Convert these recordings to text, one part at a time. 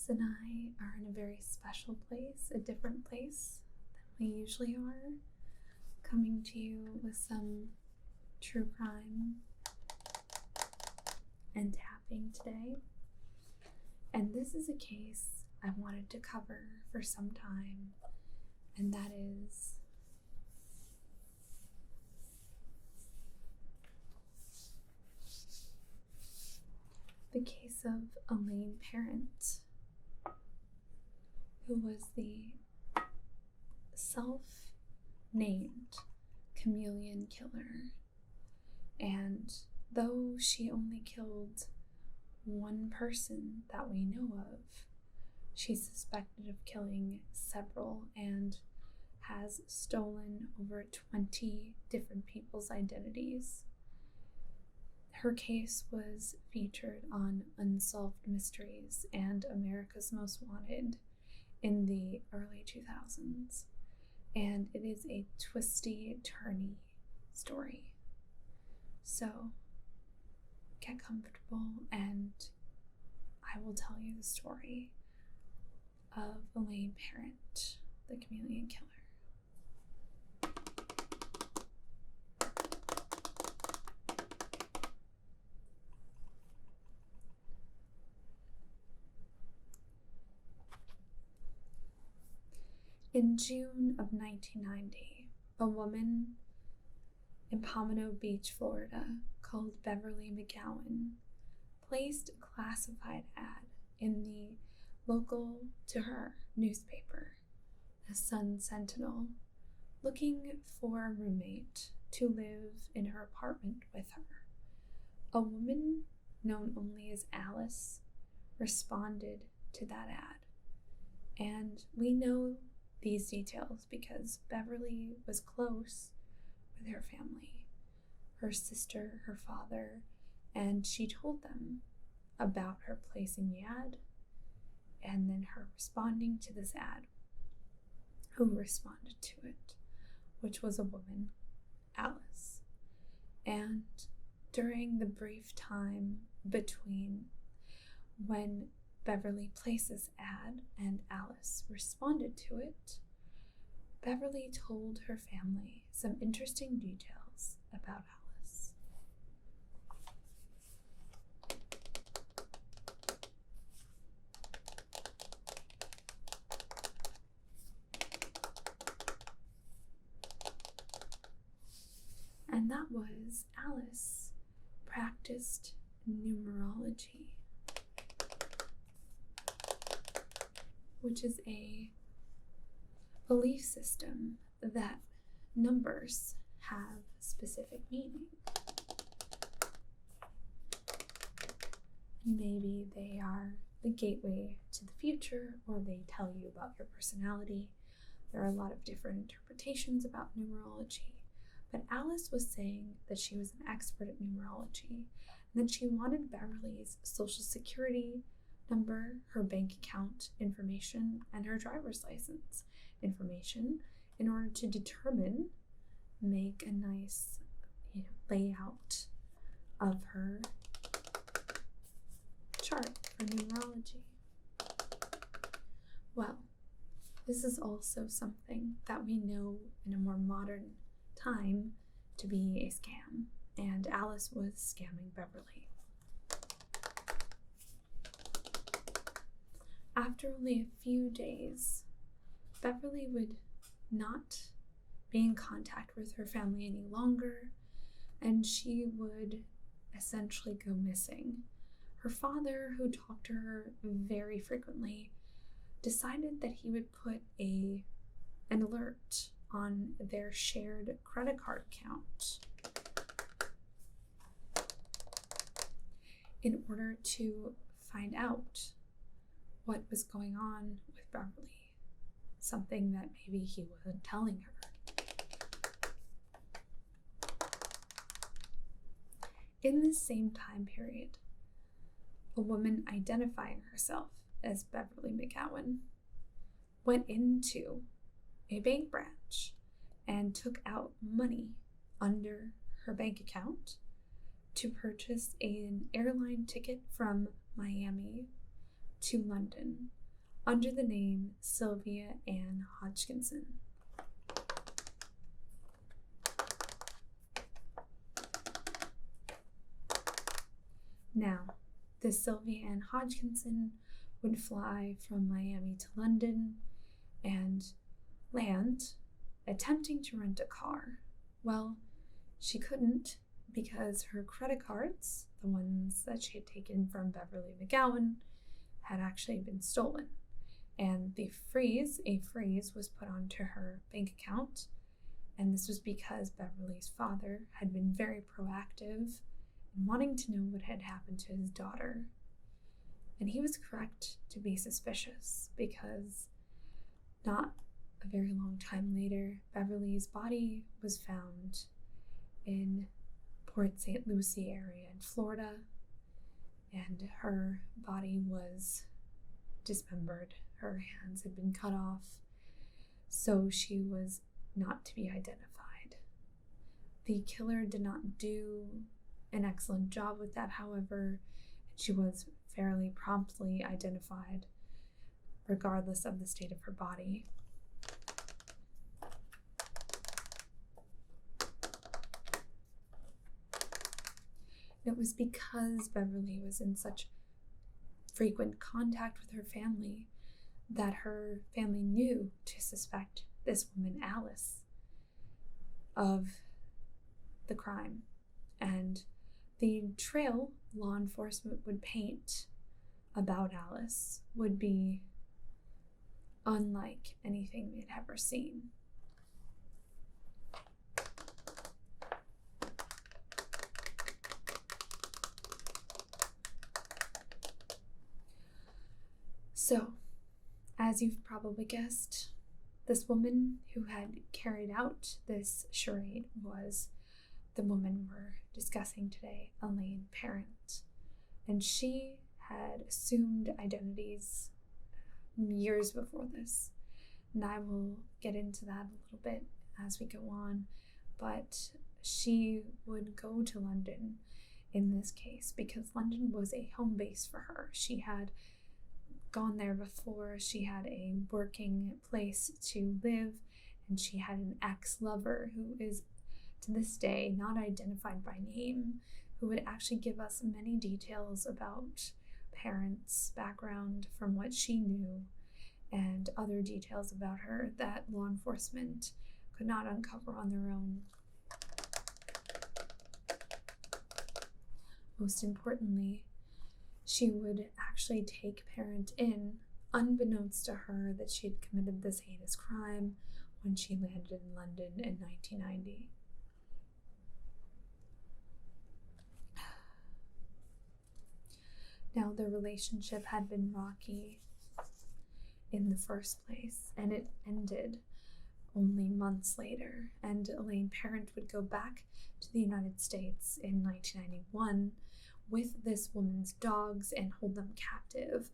Alice and I are in a very special place, a different place than we usually are, coming to you with some true crime and tapping today. And this is a case I wanted to cover for some time, and that is the case of Elaine Parent, who was the self-named Chameleon Killer. And though she only killed one person that we know of, she's suspected of killing several and has stolen over 20 different people's identities. Her case was featured on Unsolved Mysteries and America's Most Wanted in the early 2000s, and it is a twisty, turny story. So get comfortable and I will tell you the story of Elaine Parent, the Chameleon Killer. In June of 1990, a woman in Palmetto Beach, Florida, called Beverly McGowan, placed a classified ad in the local to her newspaper, the Sun Sentinel, looking for a roommate to live in her apartment with her. A woman known only as Alice responded to that ad, and we know these details because Beverly was close with her family, her sister, her father, and she told them about her placing the ad and then her responding to this ad. Who responded to it, which was a woman, Alice. And during the brief time between when Beverly placed this ad and Alice responded to it, Beverly told her family some interesting details about Alice. And that was Alice practiced numerology, which is a belief system that numbers have specific meaning. Maybe they are the gateway to the future, or they tell you about your personality. There are a lot of different interpretations about numerology, but Alice was saying that she was an expert at numerology, and that she wanted Beverly's social security number, her bank account information, and her driver's license information in order to make a nice layout of her chart for numerology. Well, this is also something that we know in a more modern time to be a scam, and Alice was scamming Beverly. After only a few days, Beverly would not be in contact with her family any longer, and she would essentially go missing. Her father, who talked to her very frequently, decided that he would put an alert on their shared credit card account in order to find out what was going on with Beverly, something that maybe he wasn't telling her. In this same time period, a woman identifying herself as Beverly McGowan went into a bank branch and took out money under her bank account to purchase an airline ticket from Miami to London under the name Sylvia Ann Hodgkinson. Now, this Sylvia Ann Hodgkinson would fly from Miami to London and land, attempting to rent a car. Well, she couldn't because her credit cards, the ones that she had taken from Beverly McGowan, had actually been stolen. And a freeze was put onto her bank account. And this was because Beverly's father had been very proactive in wanting to know what had happened to his daughter. And he was correct to be suspicious because not a very long time later, Beverly's body was found in Port St. Lucie area in Florida, and her body was dismembered. Her hands had been cut off, so she was not to be identified. The killer did not do an excellent job with that, however, and she was fairly promptly identified, regardless of the state of her body. It was because Beverly was in such frequent contact with her family that her family knew to suspect this woman, Alice, of the crime. And the trail law enforcement would paint about Alice would be unlike anything they'd ever seen. So, as you've probably guessed, this woman who had carried out this charade was the woman we're discussing today, Elaine Parent. And she had assumed identities years before this. And I will get into that a little bit as we go on. But she would go to London in this case because London was a home base for her. She had gone there before, she had a working place to live, and she had an ex-lover who is to this day not identified by name, who would actually give us many details about Parent's background from what she knew and other details about her that law enforcement could not uncover on their own. Most importantly, she would actually take Parent in, unbeknownst to her that she had committed this heinous crime when she landed in London in 1990. Now, the relationship had been rocky in the first place, and it ended only months later, and Elaine Parent would go back to the United States in 1991 with this woman's dogs and hold them captive,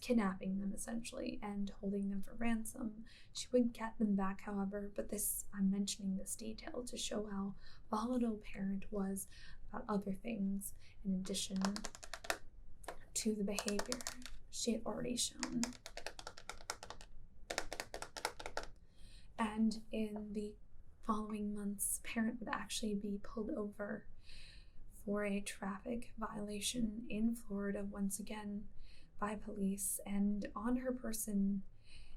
kidnapping them essentially and holding them for ransom. She would get them back, however, but I'm mentioning this detail to show how volatile Parent was about other things in addition to the behavior she had already shown. And in the following months, Parent would actually be pulled over for a traffic violation in Florida once again by police, and on her person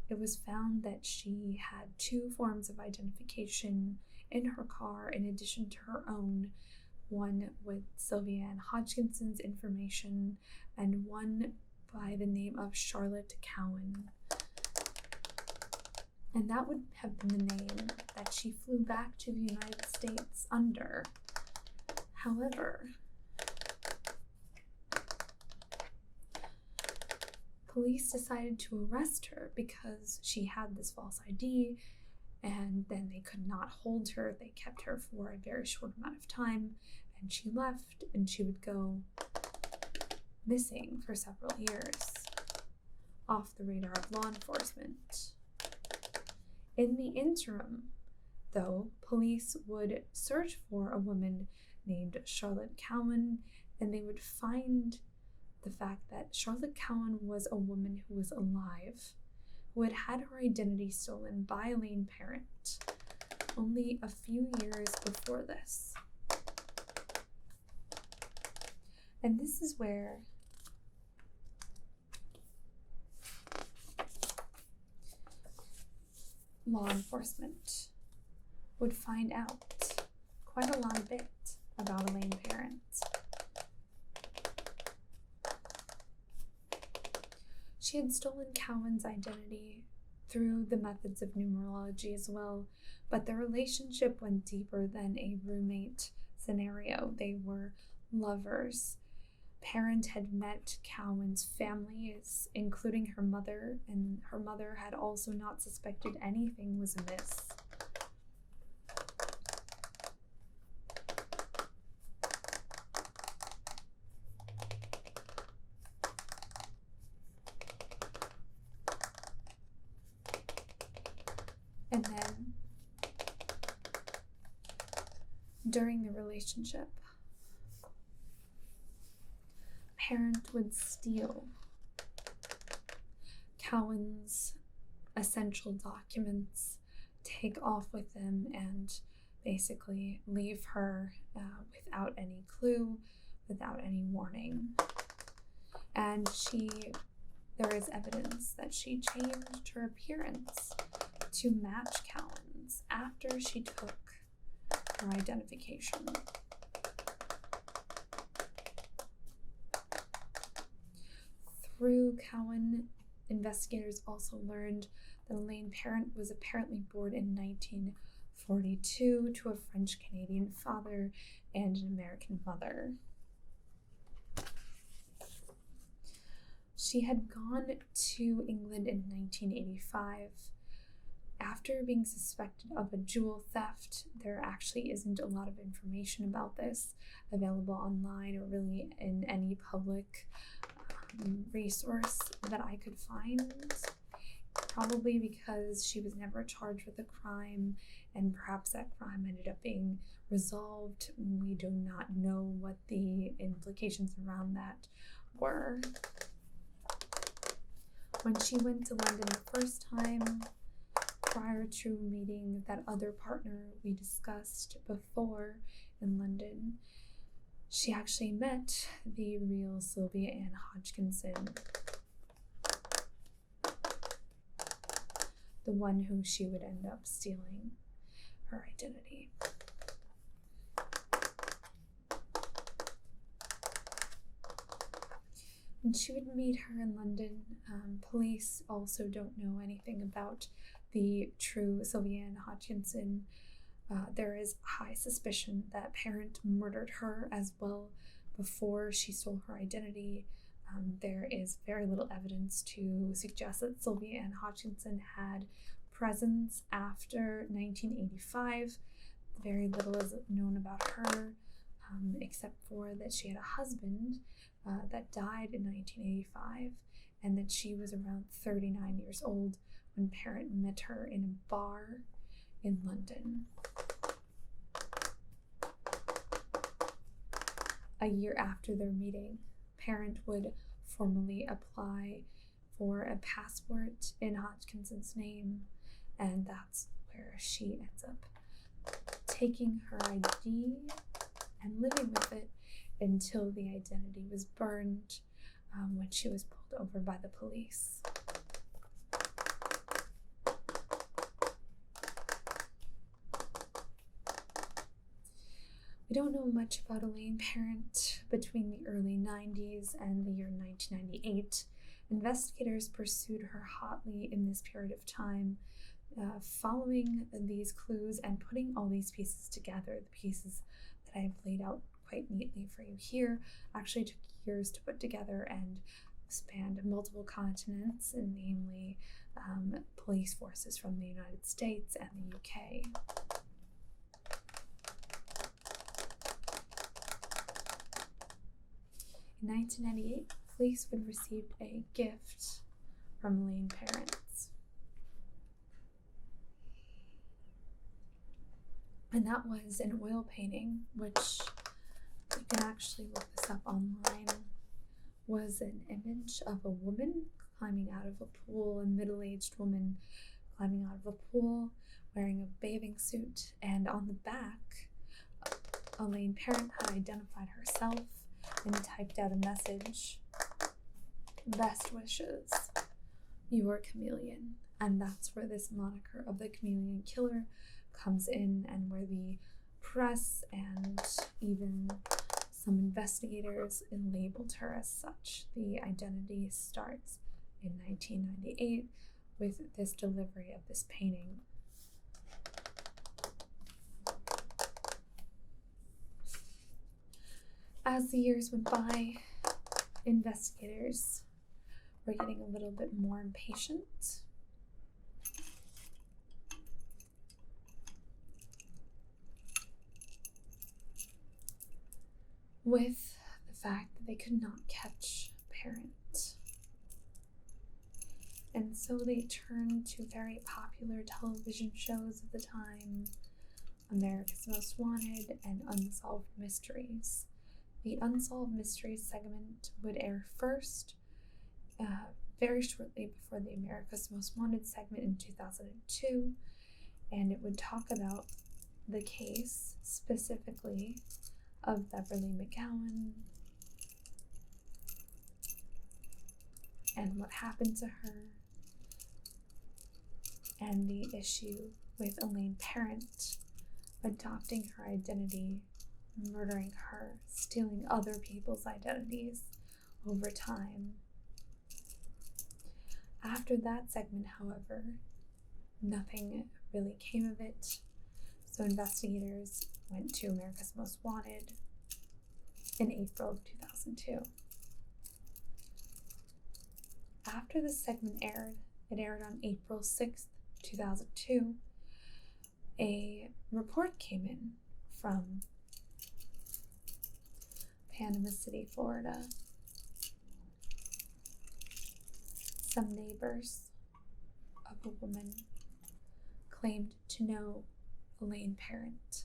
it was found that she had 2 forms of identification in her car in addition to her own, one with Sylvia Ann Hodgkinson's information and one by the name of Charlotte Cowan. And that would have been the name that she flew back to the United States under. However, police decided to arrest her because she had this false ID, and then they could not hold her. They kept her for a very short amount of time, and she left, and she would go missing for several years, off the radar of law enforcement. In the interim, though, police would search for a woman named Charlotte Cowan, and they would find the fact that Charlotte Cowan was a woman who was alive, who had had her identity stolen by Elaine Parent only a few years before this. And this is where law enforcement would find out quite a lot of bit about Elaine Parent. She had stolen Cowan's identity through the methods of numerology as well, but the relationship went deeper than a roommate scenario. They were lovers. Parent had met Cowan's family, including her mother, and her mother had also not suspected anything was amiss. And then, during the relationship, Parent would steal Cowan's essential documents, take off with them, and basically leave her without any clue, without any warning. And there is evidence that she changed her appearance to match Cowan's after she took her identification. Through Cowan, investigators also learned that Elaine Parent was apparently born in 1942 to a French-Canadian father and an American mother. She had gone to England in 1985. After being suspected of a jewel theft, there actually isn't a lot of information about this available online or really in any public resource that I could find, probably because she was never charged with a crime, and perhaps that crime ended up being resolved. We do not know what the implications around that were. When she went to London the first time, prior to meeting that other partner we discussed before in London, she actually met the real Sylvia Ann Hodgkinson, the one who she would end up stealing her identity. And she would meet her in London. Police also don't know anything about the true Sylvia Ann Hodgkinson. There is high suspicion that Parent murdered her as well before she stole her identity. There is very little evidence to suggest that Sylvia Ann Hodgkinson had presence after 1985. Very little is known about her, except for that she had a husband that died in 1985, and that she was around 39 years old when Parent met her in a bar in London. A year after their meeting, Parent would formally apply for a passport in Hodgkinson's name, and that's where she ends up taking her ID and living with it until the identity was burned when she was pulled over by the police. We don't know much about Elaine Parent between the early 90s and the year 1998. Investigators pursued her hotly in this period of time, following these clues and putting all these pieces together. The pieces that I've laid out quite neatly for you here actually took years to put together and spanned multiple continents, and namely police forces from the United States and the UK. In 1998, police would receive a gift from Elaine Parent. And that was an oil painting, which you can actually look this up online, was an image of a woman climbing out of a pool, a middle-aged woman climbing out of a pool wearing a bathing suit, and on the back, Elaine Parent had identified herself and typed out a message: "Best wishes, your chameleon." And that's where this moniker of the Chameleon Killer comes in, and where the press and even some investigators labeled her as such. The identity starts in 1998 with this delivery of this painting. As the years went by, investigators were getting a little bit more impatient. With the fact that they could not catch Parent. And so they turned to very popular television shows of the time, America's Most Wanted and Unsolved Mysteries. The Unsolved Mysteries segment would air first, very shortly before the America's Most Wanted segment in 2002, and it would talk about the case specifically of Beverly McGowan and what happened to her, and the issue with Elaine Parent adopting her identity, murdering her, stealing other people's identities over time. After that segment, however, nothing really came of it, so investigators went to America's Most Wanted in April of 2002. After the segment aired, it aired on April 6th, 2002, a report came in from Panama City, Florida. Some neighbors of a woman claimed to know Elaine Parent,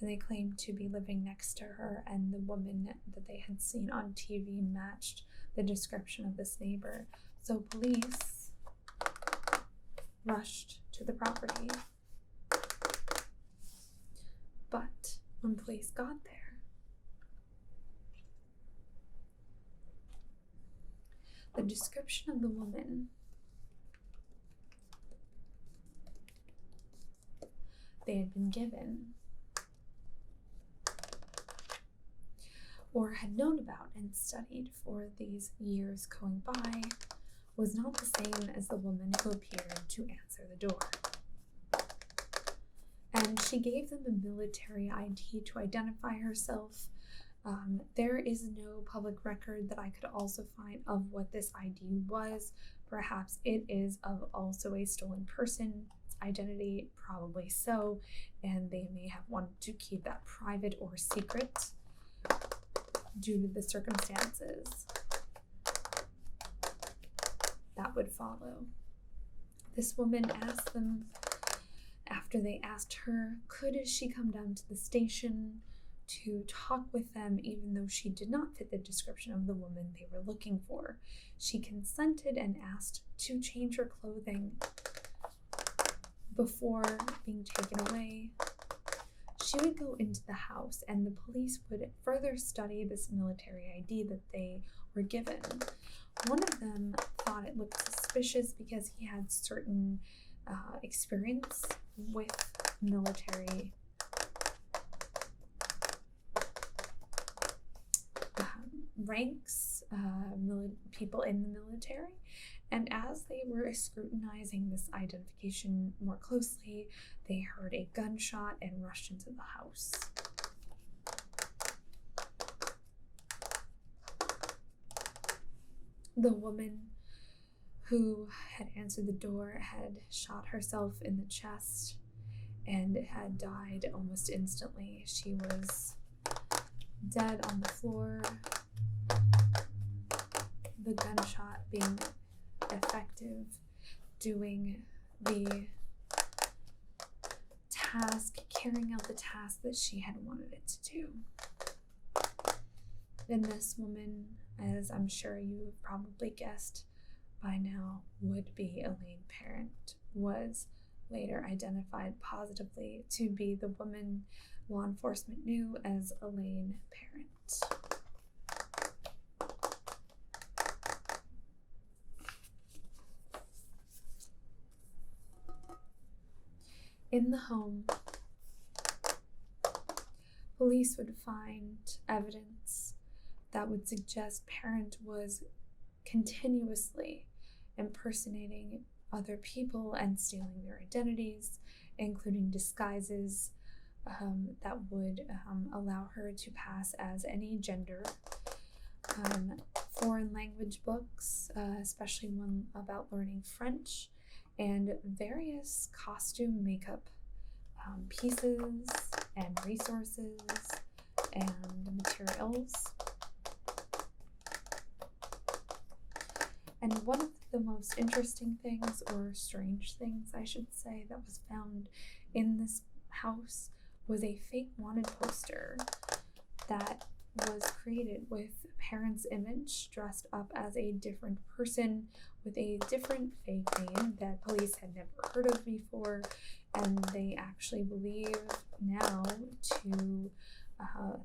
and they claimed to be living next to her, and the woman that they had seen on TV matched the description of this neighbor. So police rushed to the property. But when police got there, the description of the woman they had been given or had known about and studied for these years going by was not the same as the woman who appeared to answer the door. And she gave them a military ID to identify herself. There is no public record that I could also find of what this ID was. Perhaps it is of also a stolen person's identity, probably so, and they may have wanted to keep that private or secret due to the circumstances that would follow. This woman asked them, after they asked her, could she come down to the station to talk with them, even though she did not fit the description of the woman they were looking for. She consented and asked to change her clothing before being taken away. She would go into the house, and the police would further study this military ID that they were given. One of them thought it looked suspicious because he had certain experience with military ranks, people in the military, and as they were scrutinizing this identification more closely, they heard a gunshot and rushed into the house. The woman who had answered the door had shot herself in the chest and had died almost instantly. She was dead on the floor, the gunshot being effective, doing the task, carrying out the task that she had wanted it to do. And this woman as I'm sure you've probably guessed by now, would be Elaine Parent, was later identified positively to be the woman law enforcement knew as Elaine Parent. In the home, police would find evidence that would suggest Parent was continuously impersonating other people and stealing their identities, including disguises that would allow her to pass as any gender. Foreign language books, especially one about learning French, and various costume makeup pieces and resources and materials. And one of the most interesting things, or strange things I should say, that was found in this house was a fake wanted poster that was created with Parent's image dressed up as a different person with a different fake name that police had never heard of before, and they actually believe now to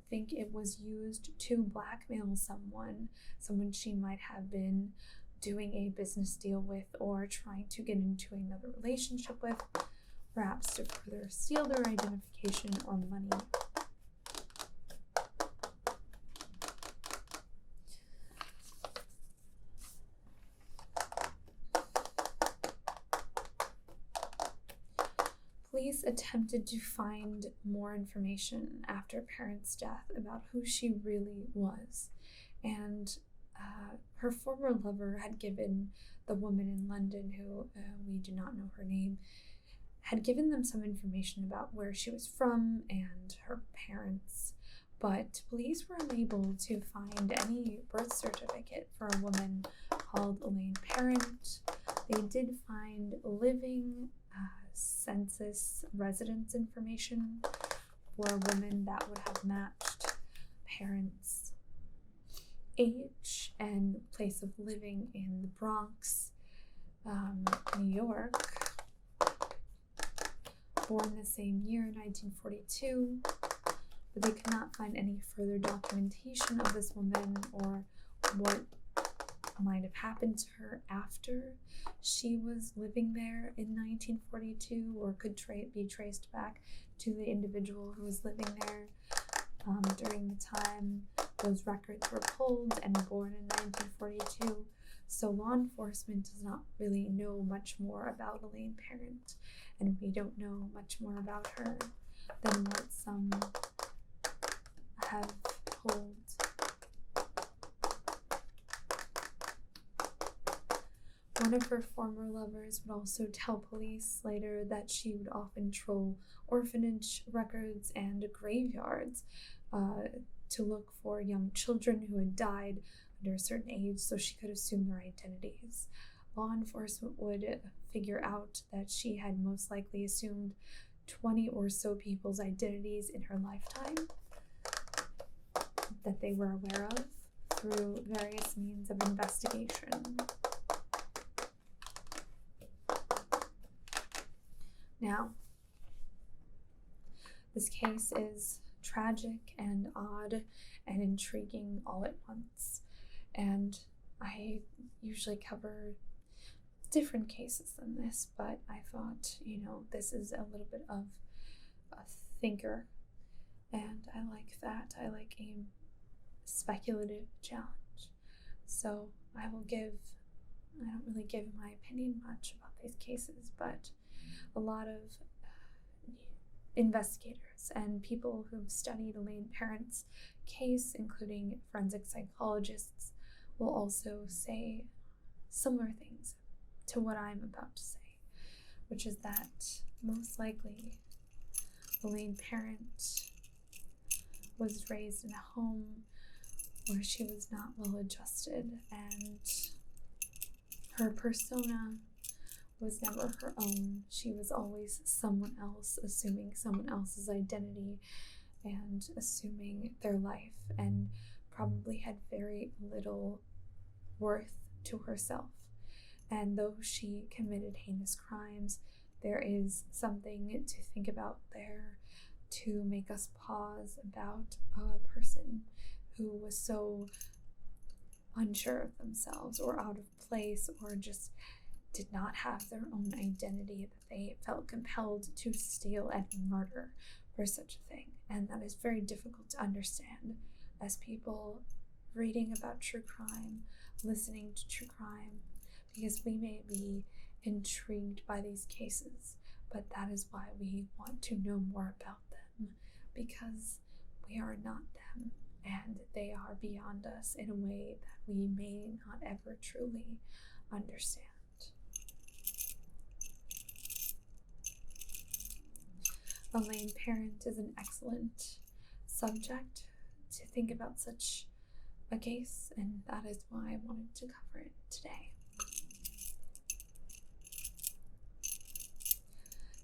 think it was used to blackmail someone she might have been doing a business deal with or trying to get into another relationship with, perhaps to further steal their identification or money. Police attempted to find more information after Parent's death about who she really was, and her former lover had given the woman in London, who we do not know her name, had given them some information about where she was from and her parents, but police were unable to find any birth certificate for a woman called Elaine Parent. They did find living census residence information for a woman that would have matched Parent's age and place of living in the Bronx, New York, born the same year, 1942, but they could not find any further documentation of this woman or what might have happened to her after she was living there in 1942, or could be traced back to the individual who was living there during the time those records were pulled and born in 1942. So law enforcement does not really know much more about Elaine Parent, and we don't know much more about her than what some have told. One of her former lovers would also tell police later that she would often troll orphanage records and graveyards to look for young children who had died under a certain age so she could assume their identities. Law enforcement would figure out that she had most likely assumed 20 or so people's identities in her lifetime that they were aware of through various means of investigation. Now, this case is tragic and odd and intriguing all at once, and I usually cover different cases than this, but I thought, this is a little bit of a thinker, and I like that. I like a speculative challenge. So I don't really give my opinion much about these cases, but a lot of investigators and people who've studied Elaine Parent's case, including forensic psychologists, will also say similar things to what I'm about to say, which is that most likely Elaine Parent was raised in a home where she was not well adjusted, and her persona was never her own. She was always someone else, assuming someone else's identity and assuming their life and probably had very little worth to herself. And though she committed heinous crimes, there is something to think about there to make us pause about a person who was so unsure of themselves or out of place or just did not have their own identity, that they felt compelled to steal and murder for such a thing. And that is very difficult to understand as people reading about true crime, listening to true crime, because we may be intrigued by these cases, but that is why we want to know more about them, because we are not them and they are beyond us in a way that we may not ever truly understand. Elaine Parent is an excellent subject to think about such a case, and that is why I wanted to cover it today.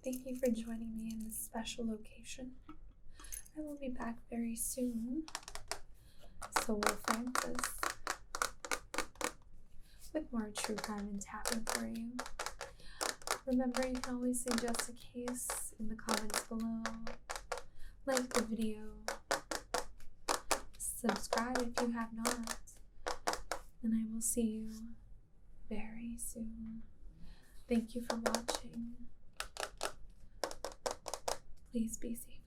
Thank you for joining me in this special location. I will be back very soon, Soul Francis, with more true crime and tapping for you. Remember, you can always suggest a case in the comments below, like the video, subscribe if you have not, and I will see you very soon. Thank you for watching. Please be safe.